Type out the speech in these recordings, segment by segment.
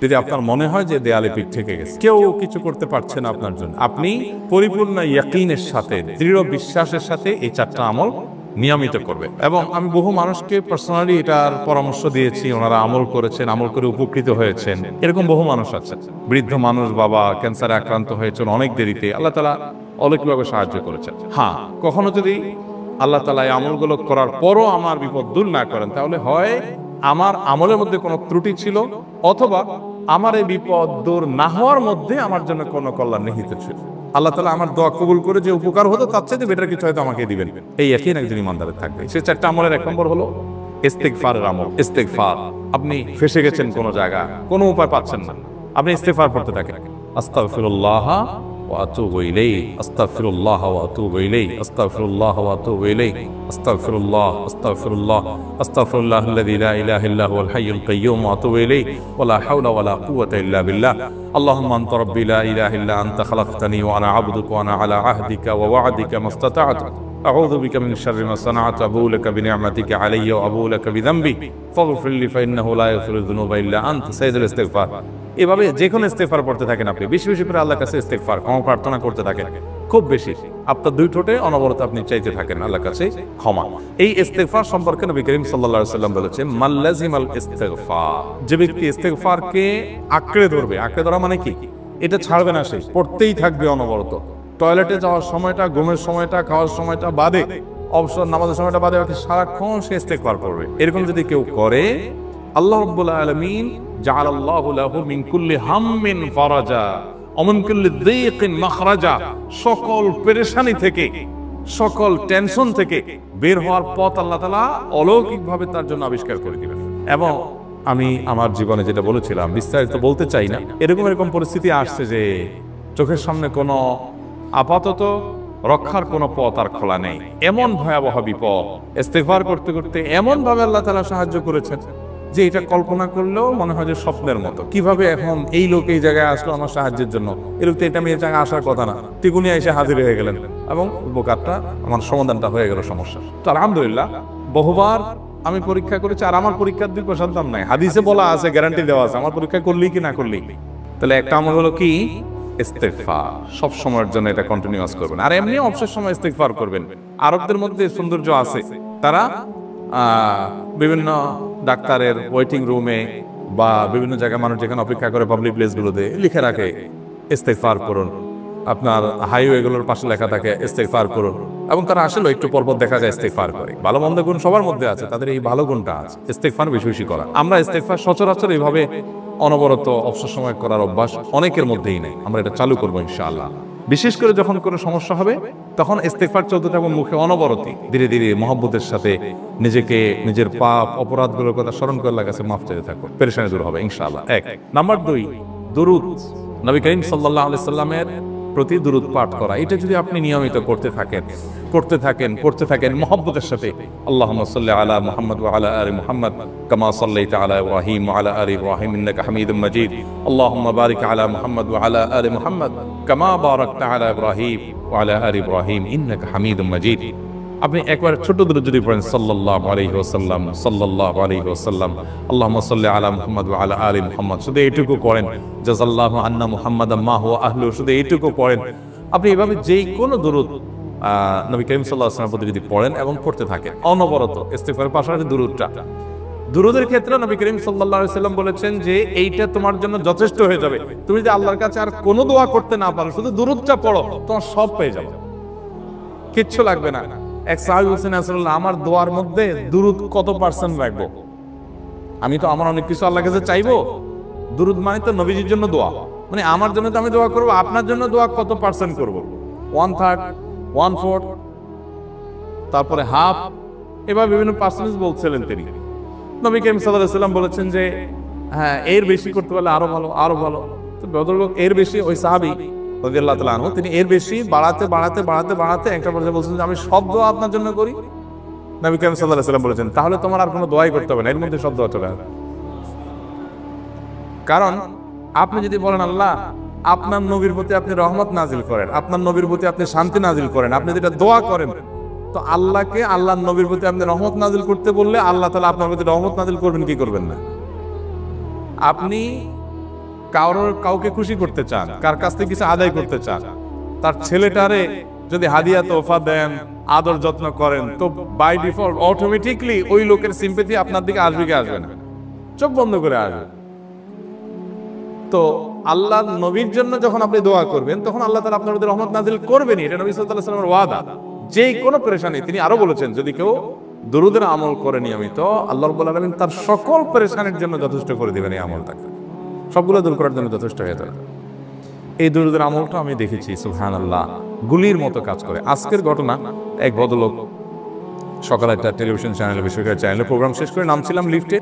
যদি আপনার মনে হয় যে দেয়ালে পিঠ থেকে গেছে, কেউ কিছু করতে পারছে না আপনার জন্য, আপনি পরিপূর্ণ ইয়াকিনের সাথে, দৃঢ় বিশ্বাসের সাথে এই 4টা আমল নিয়মিত করবে। এবং আমি বহু মানুষকে পার্সোনালি এটার পরামর্শ দিয়েছি, ওনারা আমল করেছেন, আমল করে উপকৃত হয়েছেন। এরকম বহু মানুষ আছে, বৃদ্ধ মানুষ, বাবা ক্যান্সারে আক্রান্ত হয়েছেন অনেক দেরিতে, আল্লাহ তাআলা অলৌকিকভাবে সাহায্য করেছেন। হ্যাঁ, কখনো যদি আল্লাহ তাআলা এই আমলগুলো করার পরও আমার বিপদ দূর না করেন, তাহলে হয় আমার আমলের মধ্যে কোনো ত্রুটি ছিল, অথবা আমার এই বিপদ দূর না হওয়ার মধ্যে আমার জন্য কোনো কল্যাণ নিহিত ছিল। আল্লাহ তাআলা আমার দোয়া কবুল করে যে উপকার হতো তার চাইতে বেটার কিছু হয়তো আমাকে দিবেন, এই ইয়াকিন একজন ইমানদারের থাকবে। সে 4টা আমলের 1 নম্বর হলো ইস্তিগফারের আমল। ইস্তিগফার, আপনি ফেসে গেছেন কোনো জায়গা, কোনো উপায় পাচ্ছেন না, আপনি ইস্তিগফার করতে থাকেন। আস্তাগফিরুল্লাহ ওয়া আতুবু ইলাইহি, আস্তাগফিরুল্লাহ ওয়া আতুবু ইলাইহি, আস্তাগফিরুল্লাহ ওয়া আতুবু ইলাইহি, আস্তাগফিরুল্লাহ, আস্তাগফিরুল্লাহ, আস্তাগফিরুল্লাহাল্লাযী লা ইলাহা ইল্লা হুয়াল হাইয়ুল কাইয়্যুম ওয়া আতুবু ইলাইহি ওয়া লা হাওলা ওয়া লা কুওয়াতা ইল্লা বিল্লাহ। আল্লাহুম্মা আনতা রাব্বী লা ইলাহা ইল্লা আনতা খালাকতানি ওয়া আনা আবদুকা ওয়া আনা আলা আহদিকা ওয়া ওয়া'দিকা মাসতাতা'তু আউযু বিকা মিন শাররি মা সানা'তু আবুউ লাকা বিনি'মাতিকা আলাইয়া ওয়া আবুউ লাকা বিযামবি ফাগফির লি ফাইন্নাহু লা ইয়াগফিরুয যুনুবা ইল্লা আনতা। সাইয়্যিদুল ইস্তিগফার। এভাবে যে কোনো ইস্তিগফার পড়তে থাকেন, আপনি বেশি বেশি করে আল্লাহর কাছে ইস্তিগফার, ক্ষমা প্রার্থনা করতে থাকেন, খুব বেশি। আপনার 2 ঠোঁটে অনবরত আপনি চাইতে থাকেন আল্লাহর কাছে ক্ষমা। এই ইস্তিগফার সম্পর্কে নবী করিম সাল্লাল্লাহু আলাইহি ওয়াসাল্লাম বলেছেন, মান লাযিমাল ইস্তিগফার, যে ব্যক্তি ইস্তিগফারকে আঁকড়ে ধরবে, আঁকড়ে ধরা মানে কি, এটা ছাড়বে না, সে পড়তেই থাকবে অনবরত। টয়লেটে যাওয়ার সময়টা, ঘুমের সময়টা, খাওয়ার সময়টা বাদে, অবসর নামাজের সময়টা বাদে, সারাক্ষণ সে ইস্তিগফার করবে। এরকম যদি কেউ করে, আল্লাহ রাব্বুল আলামিন জাআলাল্লাহু লাহু মিন কুল্লি হাম্মিন ফারাজা ওয়া মিন কুল্লি যায়কিন মাখরাজা, সকল পেরেশানি থেকে, সকল টেনশন থেকে বের হওয়ার পথ আল্লাহ তাআলা অলৌকিকভাবে তার জন্য আবিষ্কার করে দিবেন। এবং আমি আমার জীবনে যেটা বলেছিলাম, বিস্তারিত বলতে চাই না, এরকম পরিস্থিতি আসছে যে চোখের সামনে কোনো আপাতত রক্ষার কোনো পথ আর খোলা নেই, এমন ভয়াবহ বিপদ। ইস্তিগফার করতে করতে এমন ভাবে আল্লাহ তাআলা সাহায্য করেছেন যে এটা কল্পনা করলেও মনে হয় যে স্বপ্নের মতো। কিভাবে এখন এই লোক এই জায়গায় আসলো আমার সাহায্যের জন্য, এরকম এটা আমি এই জায়গায় আসার কথা না, তিগুনি এসে হাজির হয়ে গেলেন এবং উপকারটা, আমার সমাধানটা হয়ে গেল সমস্যা। তো আলহামদুলিল্লাহ, বহুবার আমি পরীক্ষা করেছি, আর আমার পরীক্ষার দিক প্রশান্তাম নাই, হাদিসে বলা আছে, গ্যারান্টি দেওয়া আছে, আমার পরীক্ষা করলেই কি না করলেই। তাহলে একটা আমল হলো কি, ইস্তিগফার। সব সময়ের জন্য এটা কন্টিনিউয়াস করবেন, আর এমনি অবসর সময় ইস্তিগফার করবেন। আরবদের মধ্যে সৌন্দর্য আছে, তারা বিভিন্ন ডাক্তারের ওয়েটিং রুমে বা বিভিন্ন জায়গায় মানুষ যেখানে অপেক্ষা করে পাবলিক প্লেসগুলোতে লিখে রাখে ইস্তিগফার করুন, আপনার হাইওয়েগুলোর পাশে লেখা থাকে ইস্তিগফার করুন, এবং তারা আসলে একটু পরপর দেখা যায় ইস্তিগফার করে। ভালো মন্দ গুণ সবার মধ্যে আছে, তাদের এই ভালো গুণটা আছে, ইস্তিগফার বেশি বেশি করা। আমরা ইস্তিগফার সচরাচর এইভাবে অনবরত অবসর সময় করার অভ্যাস অনেকের মধ্যেই নেই, আমরা এটা চালু করবো ইনশাআল্লাহ। বিশেষ করে যখন কোনো সমস্যা হবে তখন ইস্তিগফার চলতে থাকবে মুখে অনবরতই, ধীরে ধীরে মহব্বতের সাথে নিজেকে, নিজের পাপ অপরাধগুলোর কথা স্মরণ করে আল্লাহর কাছে মাফ চাইতে থাকো, পেরেশানি দূর হবে ইনশাআল্লাহ। 1 নাম্বার 2, দুরূদ, নবী করিম সাল্লাল্লাহু আলাইহি সাল্লামের প্রতি দুরূদ পাঠ করা। এটা যদি আপনি নিয়মিত করতে থাকেন মহব্বতের সাথে, আল্লাহুম্মা সাল্লি আলা মুহাম্মদ ওয়া আলা আলি মুহাম্মদ কামা সাল্লাইতা আলা ইব্রাহিম ওয়া আলা আলি ইব্রাহিম ইন্নাকা হামিদুম মাজিদ, আল্লাহুম্মা বারিক আলা মুহাম্মদ ওয়া আলা আলি মুহাম্মদ কামা বারাকতা আলা ইব্রাহিম ওয়া আলা আলি ইব্রাহিম ইন্নাকা হামিদুম মাজিদ। আপনি একবার ছোট দুরূদ যদি পড়েন, সাল্লাল্লাহু আলাইহি ওয়াসাল্লাম, সাল্লাল্লাহু আলাইহি ওয়াসাল্লাম, আল্লাহুম্মা সাল্লি আলা মুহাম্মদ ওয়া আলা আলি মুহাম্মদ, শুধু এইটুকু পড়েন, জাযাল্লাহু আন্না মুহাম্মাদাম মা হুয়া আহলু, শুধু এইটুকু পড়েন। আপনি এভাবে যেই কোনো দুরূদ নবী করিম সাল্লাল্লাহু আলাইহি ওয়াসাল্লাম প্রতি যদি পড়েন এবং পড়তে থাকেন অনবরত, ইস্তিগফারের পাশাপাশি দুরূদের ক্ষেত্রে নবী করিম সাল্লাল্লাহু আলাইহি ওয়াসাল্লাম বলেছেন যে এইটা তোমার জন্য যথেষ্ট হয়ে যাবে। তুমি যদি আল্লাহর কাছে আর কোনো দোয়া করতে না পারো, শুধু দুরূদটা পড়ো, তোমার সব পেয়ে যাবে, কিচ্ছু লাগবে না। এক সাহাবী বলেছেন, রাসূলুল্লাহ, আমার দোয়ার মধ্যে দুরূদ কত পার্সেন্ট রাখবো? আমি তো আমার অনেক কিছু আল্লাহর কাছে চাইবো, দুরূদ মানে তো নবীজির জন্য দোয়া, মানে আমার জন্য তো আমি দোয়া করবো, আপনার জন্য দোয়া কত পার্সেন্ট করবো? 1/3, 1/4, তারপরে হাফ, এবার বিভিন্ন পার্সেন্টেজ বলছিলেন তিনি। নবী করিম সাল্লাল্লাহু আলাইহি ওয়াসাল্লাম বলেছেন যে হ্যাঁ, এর বেশি করতে পারলে আরো ভালো, আরো ভালো। তো ভদ্রলোক এর বেশি, ওই সাহাবী রাদিয়াল্লাহু তাআলা আনহু, তিনি এর বেশি বাড়াতে একটা পর্যায়ে বলছেন যে আমি সব দোয়া আপনার জন্য করি। নবী করিম সাল্লাল্লাহু আলাইহি ওয়াসাল্লাম বলেছেন তাহলে তোমার আর কোনো দোয়াই করতে হবে না, এর মধ্যে সব দোয়া চলে আসবে। কারণ আপনি যদি বলেন আল্লাহ আপনার নবীর প্রতি আপনি রহমত নাজিল করেন, আপনার নবীর প্রতি আপনি শান্তি নাজিল করেন, আপনি যেটা দোয়া করেন, তো আল্লাহকে আল্লাহর নবীর প্রতি আপনি রহমত নাজিল করতে বললে আল্লাহ তাআলা আপনার প্রতি রহমত নাজিল করবেন কি করবেন না? আপনি কাউকে খুশি করতে চান, কার কাছ থেকে কিছু আদায় করতে চান, তার ছেলেটারে যদি হাদিয়া তোফা দেন, আদর যত্ন করেন, তো বাই ডিফল্ট অটোমেটিকলি ওই লোকের সিম্পেথি আপনার দিকে আসবে কি আসবে না? চোখ বন্ধ করে আসবে। তো আল্লাহ নবীর জন্য যখন আপনি দোয়া করবেন, তখন আল্লাহ তাআলা আপনার উপর রহমত নাজিল করবেনই, এটা নবী সাল্লাল্লাহু আলাইহি ওয়াসাল্লামের ওয়াদা। যে কোনো পেরেশানি, তিনি আরো বলেছেন, যদি কেউ দুরূদের আমল করে নিয়মিত, আল্লাহ রাব্বুল আলামিন তার সকল পেরেশানির জন্য যথেষ্ট করে দিবেন। এই আমলটাকে সবগুলো দূর করার জন্য যথেষ্ট হয়ে যাবে। এই দুরূদের আমলটা আমি দেখেছি সুবহানাল্লাহ গুলির মতো কাজ করে। আজকের ঘটনা, এক ভদ্রলোক সকালে একটা টেলিভিশন চ্যানেলে, বেসরকারি চ্যানেলে প্রোগ্রাম শেষ করে নামছিলাম লিফটে,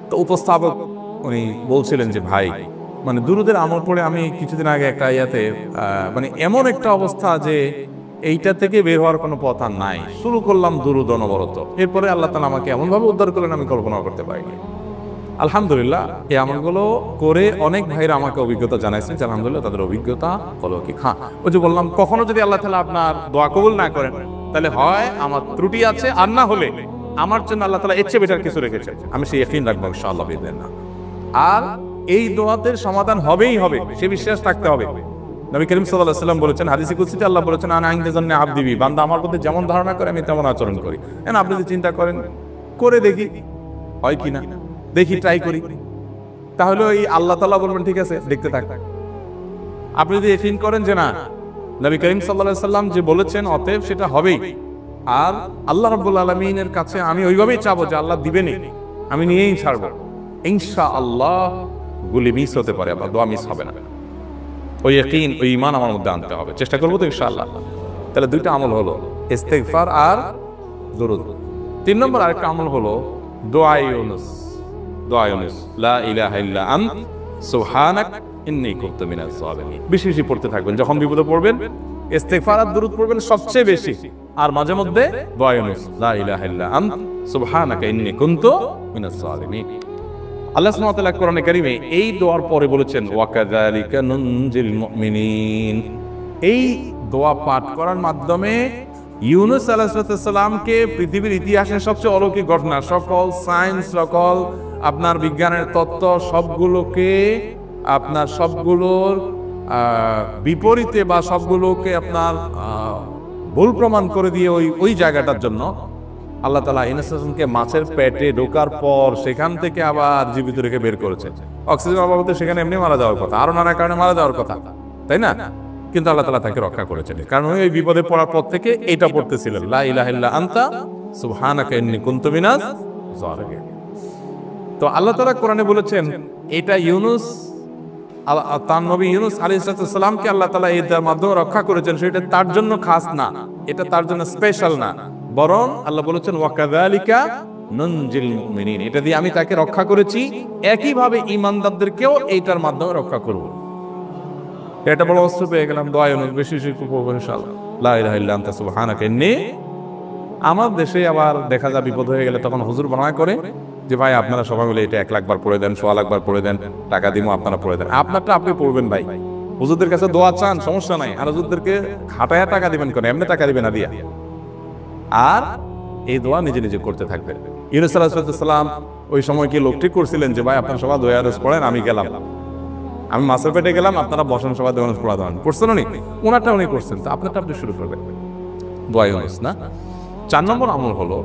তো উপস্থাপক উনি বলছিলেন যে ভাই, মানে দুরূদের আমল পড়ে আমি কিছুদিন আগে একটা ইয়াতে মানে এমন একটা অবস্থা যে এইটা থেকে বের হওয়ার কোনো পথ আর নাই, শুরু করলাম দুরূদ অনবরত। এরপরে আল্লাহ তাআলা আমাকে এমনভাবে উদ্ধার করলেন আমি কল্পনা করতে পারিনি। আলহামদুলিল্লাহ, এই আমলগুলো করে অনেক ভাইরা আমাকে অভিজ্ঞতা জানাইছেন যে আলহামদুলিল্লাহ তাদের অভিজ্ঞতা হলো কি। হ্যাঁ, ওই যে বললাম, কখনো যদি আল্লাহ তাআলা আপনার দোয়া কবুল না করেন, তাহলে হয় আমার ত্রুটি আছে, আর না হলে আমার জন্য আল্লাহ তাআলা এর চেয়ে বেটার কিছু রেখেছেন। আমি সেই ইয়াকিন রাখবো ইনশাআল্লাহ বিইذنিল্লাহ। আর এই দোয়াতের সমাধান হবেই হবে, সে বিশ্বাস থাকতে হবে। নবী করিম সাল্লাল্লাহু আলাইহি ওয়াসাল্লাম বলেছেন, হাদিসে কুদসিতে আল্লাহ বলেছেন, আনা ইনদা যান্নি আবদি বি, বান্দা আমার প্রতি যেমন ধারণা করে আমি তেমন আচরণ করি। এখন আপনি যদি চিন্তা করেন, করে দেখি হয় কিনা, দেখি ট্রাই করি, তাহলে ওই আল্লাহ তাআলা বলবেন ঠিক আছে দেখতে থাক। আপনি যদি ইয়াকিন করেন যে না, নবী করিম সাল্লাল্লাহু আলাইহি ওয়াসাল্লাম যে বলেছেন, অতএব সেটা হবেই, আর আল্লাহ রাব্বুল আলামিনের কাছে আমি ওইভাবেই চাবো যে আল্লাহ দিবেনই, আমি নিয়েই ছাড়বো, ইনশাআল্লাহ গুলি মিস হতে পারে, আপনার দোয়া মিস হবে না। ওই ইয়াকিন, ওই ঈমান আমার মধ্যে আনতে হবে, চেষ্টা করবো তো ইনশাআল্লাহ। তাহলে দুইটা আমল হলো, ইস্তিগফার আর দুরূদ। 3 নম্বর আরেকটা আমল হলো দোয়া ইউনুস। দোয়া ইউনুস, লা ইলাহা ইল্লা আনত সুবহানাক ইন্নী কুনতু মিনাজ জালিমিন। বেশি বেশি পড়তে থাকবেন, যখন বিপদে পড়বেন ইস্তিগফার আর দুরূদ পড়বেন সবচেয়ে বেশি, আর মাঝে মধ্যে দোয়া ইউনুস, লা ইলাহা ইল্লা আনত সুবহানাকা ইন্নী কুনতু মিনাজ জালিমিন। আল্লাহ সুবহানাহু ওয়া তাআলা কোরআনে কারীমে এই দোয়ার পরে বলেছেন, ওয়া কাযালিকা নুনজিল মুমিনিন। এই দোয়া পাঠ করার মাধ্যমে ইউনুস আলাইহিস সালামকে পৃথিবীর ইতিহাসের সবচেয়ে অলৌকিক ঘটনা, সকল সায়েন্স, সকল আপনার বিজ্ঞানের তত্ত্ব, সবগুলোকে আপনার সবগুলোর বিপরীতে বা সবগুলোকে আপনার ভুল প্রমাণ করে দিয়ে ওই জায়গাটার জন্য আল্লাহ তাআলা ইউনুসকে মাছের পেটে ঢোকার পর সেখান থেকে আবার জীবিত রেখে বের করেছে। অক্সিজেন অভাবে সেখানে এমনি মারা যাওয়ার কথা, আরো নানা কারণে মারা যাওয়ার কথা, তাই না? কিন্তু আল্লাহ তাআলা তাকে রক্ষা করেছেন, কারণ ওই বিপদে পড়ার পর থেকে এটা পড়তেছিলেন, লা ইলাহা ইল্লা আনতা সুবহানাকা ইন্নী কুনতু মিনাজ জালিমিন। তো আল্লাহ তাআলা কোরআনে বলেছেন, এটা ইউনুস, তার নবী ইউনুস আলাইহিস সালামকে আল্লাহ তাআলা এর মাধ্যমে রক্ষা করেছেন, সেটা তার জন্য খাস না, এটা তার জন্য স্পেশাল না, বরং আল্লাহ বলেছেন ওয়া কাযালিকা নুনজিল মুমিনিন, এটা দিয়ে আমি তাকে রক্ষা করেছি, একইভাবে ঈমানদারদেরকেও এইটার মাধ্যমে রক্ষা করব। এটা বড় অস্ত্র পেয়ে গেলাম, দোয়া ইউনুস বেশি বেশি করব ইনশাআল্লাহ, লা ইলাহা ইল্লা আনতা সুবহানাকা ইন্নী। আমার দেশে আবার দেখা যায় বিপদ হয়ে গেলে তখন হুজুর বানায় করে যে ভাই আপনারা সবাই মিলে এটা 1 লাখ বার পড়ে দেন, 100 লাখ বার পড়ে দেন, টাকা দিমু আপনারা পড়ে দেন। আপনারটা আপনি পড়বেন ভাই, হুজুরদের কাছে দোয়া চান সমস্যা নাই, আর হুজুরদেরকে খাটায়া টাকা দিবেন কেন, এমনি টাকা দিবেন না দিয়া। আর এই দোয়া নিজে নিজে করতে থাকবেন। ইউনুস আলাইহিস সালাম ওই সময় কি লোক ঠিক করছিলেন যে ভাই আপনারা সবাই দোয়া ইউনুস পড়েন, আমি গেলাম, আমি মাছের পেটে গেলাম, আপনারা বসেন সবাই দোয়া ইউনুস পড়া দেন, করছেন উনি? ওনারটা উনি করছেন, তো আপনারটা আপনি শুরু করবেন দোয়া ইউনুস না। 4 নম্বর আমল হলো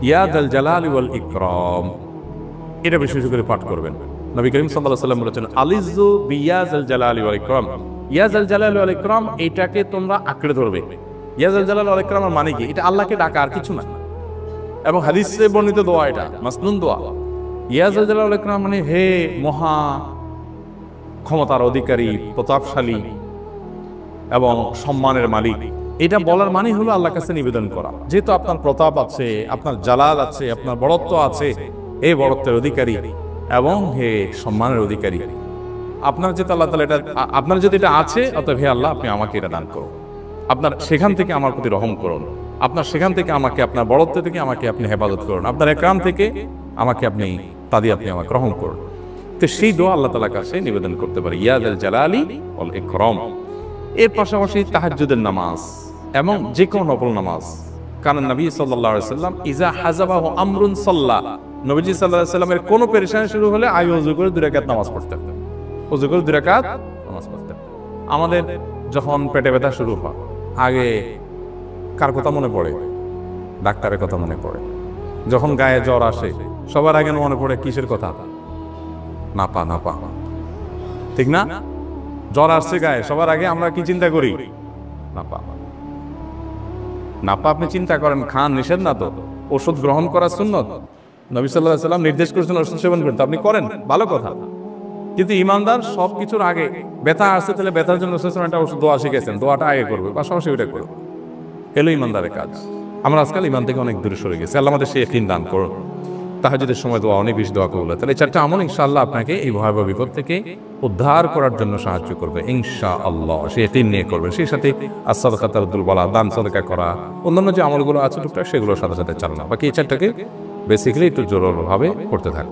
ইয়া যাল জালালি ওয়াল ইকরাম। এটা বেশি বেশি করে পাঠ করবেন। নবী করিম সাল্লাল্লাহু আলাইহি ওয়াসাল্লাম বলেছেন, আলিযু বিয়া যাল জালালি ওয়াল ইকরাম। ইয়া যাল জালালি ওয়াল ইকরাম, এটাকে তোমরা আঁকড়ে ধরবে। ইয়া যাল জালালি ওয়াল ইকরামের মানে কি? এটা আল্লাহকে ডাকা, আর কিছু না। এবং হাদিসে বর্ণিত দোয়া, এটা মাসনুন দোয়া। ইয়া যাল জালালি ওয়াল ইকরাম মানে হে মহা ক্ষমতার অধিকারী, প্রতাপশালী এবং সম্মানের মালিক। এটা বলার মানে হলো আল্লাহর কাছে নিবেদন করা, যেহেতু আপনার প্রতাপ আছে, আপনার জালাল আছে, আপনার বড়ত্ব আছে, এই বড়ত্বের অধিকারী এবং হে সম্মানের অধিকারী, আপনার যেটা আল্লাহ তাআলা এটা আপনার যদি এটা আছে, অতএব হে আল্লাহ আপনি আমাকে এটা দান করুন, আপনার সেখান থেকে আমার প্রতি রহম করুন, আপনার সেখান থেকে আমাকে, আপনার বড়ত্ব থেকে আমাকে আপনি হেফাজত করুন, আপনার একরাম থেকে আমাকে আপনি আপনি আমাকে রহম করুন। তো সেই দোয়া আল্লাহ তাআলার কাছে নিবেদন করতে পারি, ইয়া যাল জালালি ওয়াল ইকরাম। এর পাশাপাশি তাহাজ্জুদের নামাজ এবং যে কোনো নফল নামাজ। কারণ নবী সাল্লাল্লাহু আলাইহি ওয়াসাল্লাম ইজা হাজাবাহু আমরুন সাল্লা নবীজি সাল্লাল্লাহু আলাইহি সাল্লামের কোনো পেরেশানি শুরু হলে আগে ওযু করে 2 রাকাত নামাজ পড়তেন, ওযু করে 2 রাকাত নামাজ পড়তেন। আমাদের যখন পেটে ব্যথা শুরু হয় আগে কার কথা মনে পড়ে? ডাক্তারের কথা মনে পড়ে। যখন গায়ে জ্বর আসে সবার আগে মনে পড়ে কিসের কথা? নাপা, নাপা, ঠিক না? জ্বর আসছে গায়ে, সবার আগে আমরা কি চিন্তা করি? নাপা। নাপা আপনি চিন্তা করেন, খান, নিষেধ না তো, ওষুধ গ্রহণ করা সুন্নত। নবী সাল্লাল্লাহু আলাইহি সাল্লাম নির্দেশ করেছেন ওষুধ সেবন করতে, আপনি করেন, ভালো কথা। কিন্তু ইমানদার সব কিছুর আগে ব্যথা আসছে, তাহলে ব্যথার জন্য একটা ওষুধ দোয়া শিখেছেন, দোয়াটা আগে করবে, পাশাপাশি ওইটা করবে। এলো ইমানদারের কাজ। আমরা আজকাল ইমান থেকে অনেক দূরে সরে গেছি। আল্লাহ আমাদের সেই ইয়াকিন দান করুন। তাহাজ্জুদের সময় দোয়া, অনেক বেশি দোয়া কবুল হয়। তাহলে 4টা আমল ইনশাআল্লাহ আপনাকে এই ভয়াবহ বিপদ থেকে উদ্ধার করার জন্য সাহায্য করবে ইনশাআল্লাহ। সে ইয়াকিন নিয়ে করবে। সেই সাথে as-সাদাকা তারদুল বালা, দান সাদাকা করা, অন্যান্য যে আমলগুলো আছে টুকটাক সেগুলোর সাথে সাথে চালানো। বাকি এই 4টাকে বেসিক্যালি একটু জোরভাবে করতে থাকবে।